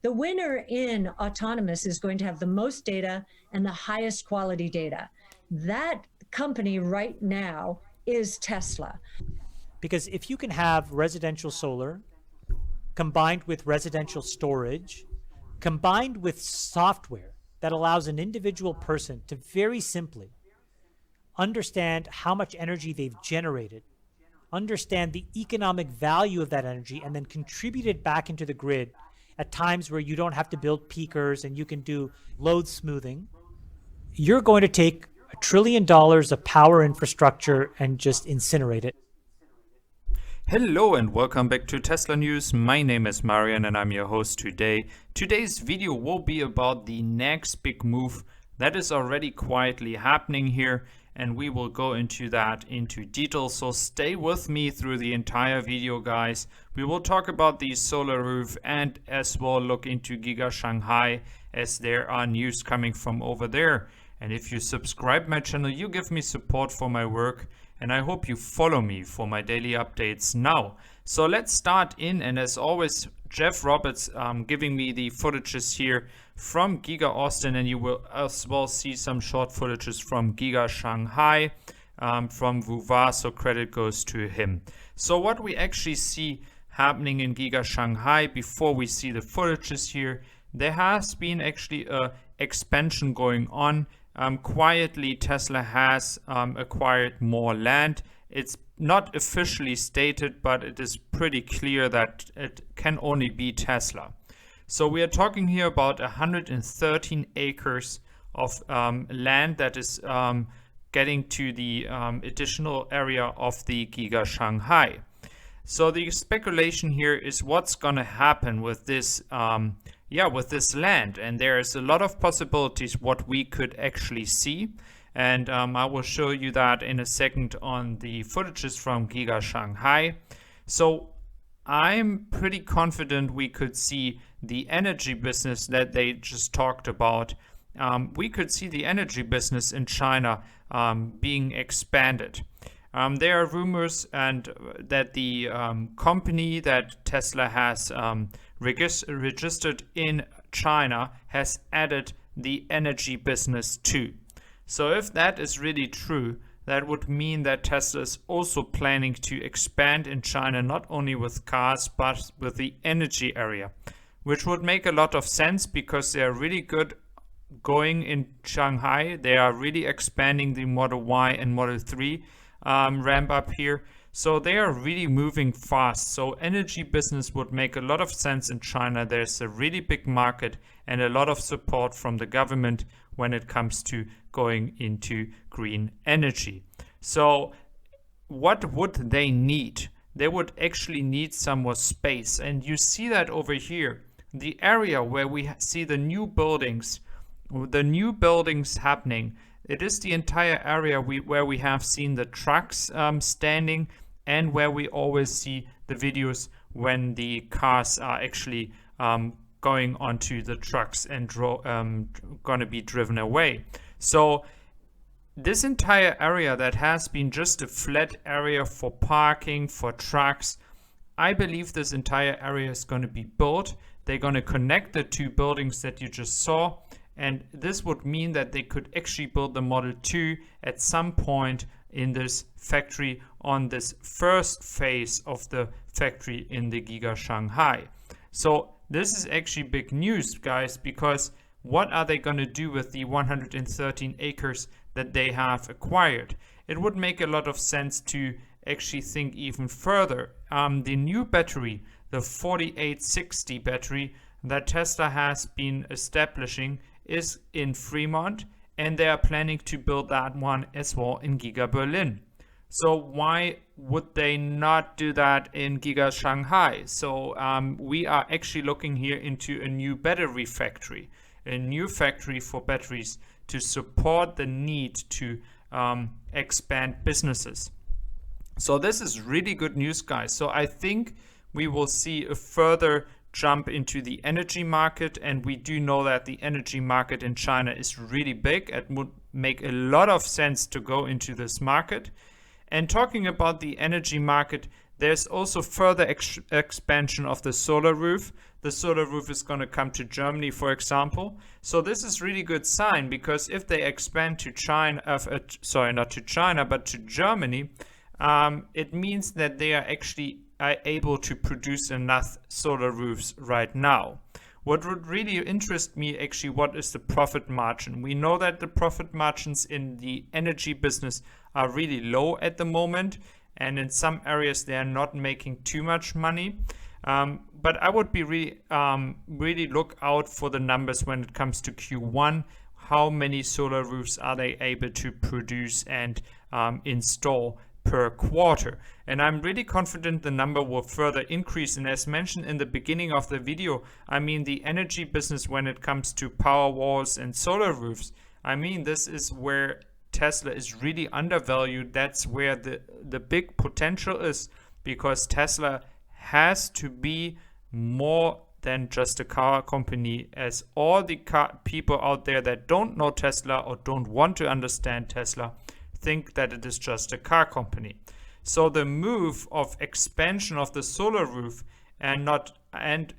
The winner in autonomous is going to have the most data and the highest quality data. That company right now is Tesla. Because if you can have residential solar combined with residential storage, combined with software that allows an individual person to very simply understand how much energy they've generated, understand the economic value of that energy, and then contribute it back into the grid at times where you don't have to build peakers and you can do load smoothing, you're going to take $1 trillion of power infrastructure and just incinerate it. Hello and welcome back to Teslanews. My name is Marian and I'm your host today. Today's video will be about the next big move that is already quietly happening here, and we will go into that into detail. So stay with me through the entire video, guys. We will talk about the solar roof and as well look into Giga Shanghai, as there are news coming from over there. And if you subscribe my channel, you give me support for my work, and I hope you follow me for my daily updates now. So let's start in, and as always, Jeff Roberts giving me the footages here from Giga Austin, and you will as well see some short footages from Giga Shanghai, from Vuva, so credit goes to him. So what we actually see happening in Giga Shanghai before we see the footages here, there has been actually a expansion going on. Quietly, Tesla has acquired more land. It's not officially stated, but it is pretty clear that it can only be Tesla. So we are talking here about 113 acres of land that is getting to the additional area of the Giga Shanghai. So the speculation here is what's going to happen with this with this land, and there's a lot of possibilities what we could actually see, and I will show you that in a second on the footages from Giga Shanghai. So I'm pretty confident we could see the energy business that they just talked about. We could see the energy business in China being expanded. There are rumors and that the company that Tesla has registered in China has added the energy business too. So if that is really true, that would mean that Tesla is also planning to expand in China, not only with cars, but with the energy area, which would make a lot of sense because they are really good going in Shanghai. They are really expanding the Model Y and Model 3 ramp up here. So they are really moving fast. So energy business would make a lot of sense in China. There's a really big market and a lot of support from the government when it comes to going into green energy. So what would they need? They would actually need some more space. And you see that over here, the area where we see the new buildings happening. It is the entire area where we have seen the trucks standing, and where we always see the videos when the cars are actually going onto the trucks and going to be driven away. So this entire area that has been just a flat area for parking, for trucks, I believe this entire area is going to be built. They're going to connect the two buildings that you just saw, and this would mean that they could actually build the Model 2 at some point in this factory on this first phase of the factory in the Giga Shanghai. So this is actually big news, guys, because what are they going to do with the 113 acres that they have acquired? It would make a lot of sense to actually think even further. The new battery, the 4860 battery that Tesla has been establishing, is in Fremont, and they are planning to build that one as well in Giga Berlin. So why would they not do that in Giga Shanghai? So we are actually looking here into a new battery factory, a new factory for batteries to support the need to expand businesses. So this is really good news, guys. So I think we will see a further jump into the energy market, and we do know that the energy market in China is really big. It would make a lot of sense to go into this market. And talking about the energy market, There's also further expansion of the solar roof. The solar roof is going to come to Germany, for example. So this is really good sign, because if they expand to China, sorry, not to China, but to Germany, it means that they are actually able to produce enough solar roofs right now. What would really interest me, actually, what is the profit margin? We know that the profit margins in the energy business are really low at the moment, and in some areas they are not making too much money. But I would be really look out for the numbers when it comes to Q1. How many solar roofs are they able to produce and install per quarter? And I'm really confident the number will further increase. And as mentioned in the beginning of the video, I mean, the energy business, when it comes to power walls and solar roofs, I mean, this is where Tesla is really undervalued. That's where the big potential is, because Tesla has to be more than just a car company, as all the people out there that don't know Tesla or don't want to understand Tesla think that it is just a car company. So the move of expansion of the solar roof and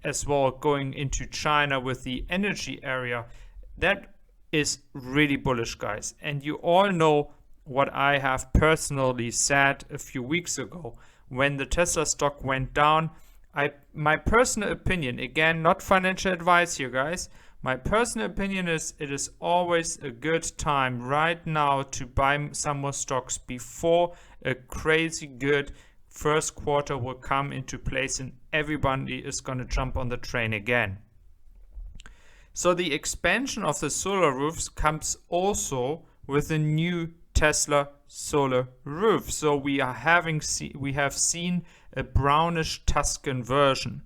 as well going into China with the energy area, that is really bullish, guys. And you all know what I have personally said a few weeks ago when the Tesla stock went down. My personal opinion, again, not financial advice here, guys. My personal opinion is it is always a good time right now to buy some more stocks before a crazy good first quarter will come into place and everybody is going to jump on the train again. So the expansion of the solar roofs comes also with a new Tesla solar roof. So we have seen a brownish Tuscan version.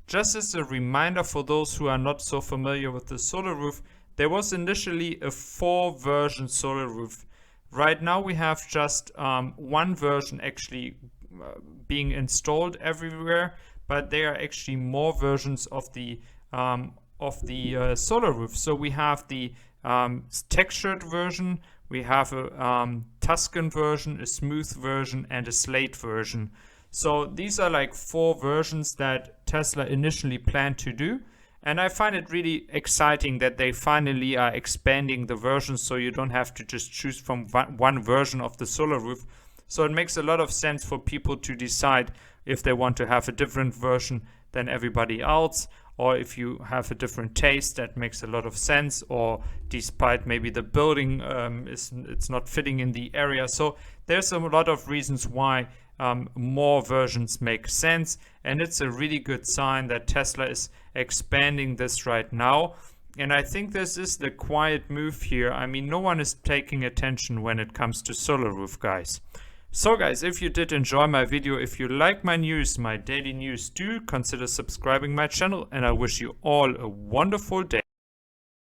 Just as a reminder for those who are not so familiar with the solar roof, there was initially a 4-version solar roof. Right now we have just one version actually being installed everywhere, but there are actually more versions of the solar roof. So we have the textured version, we have a Tuscan version, a smooth version, and a slate version. So these are like 4 versions that Tesla initially planned to do. And I find it really exciting that they finally are expanding the versions, so you don't have to just choose from one version of the solar roof. So it makes a lot of sense for people to decide if they want to have a different version than everybody else, or if you have a different taste. That makes a lot of sense, or despite maybe the building it's not fitting in the area. So there's a lot of reasons why more versions make sense, and it's a really good sign that Tesla is expanding this right now. And I think this is the quiet move here. I mean, no one is taking attention when it comes to solar roof, guys. So guys, if you did enjoy my video, if you like my news, my daily news, do consider subscribing my channel, and I wish you all a wonderful day.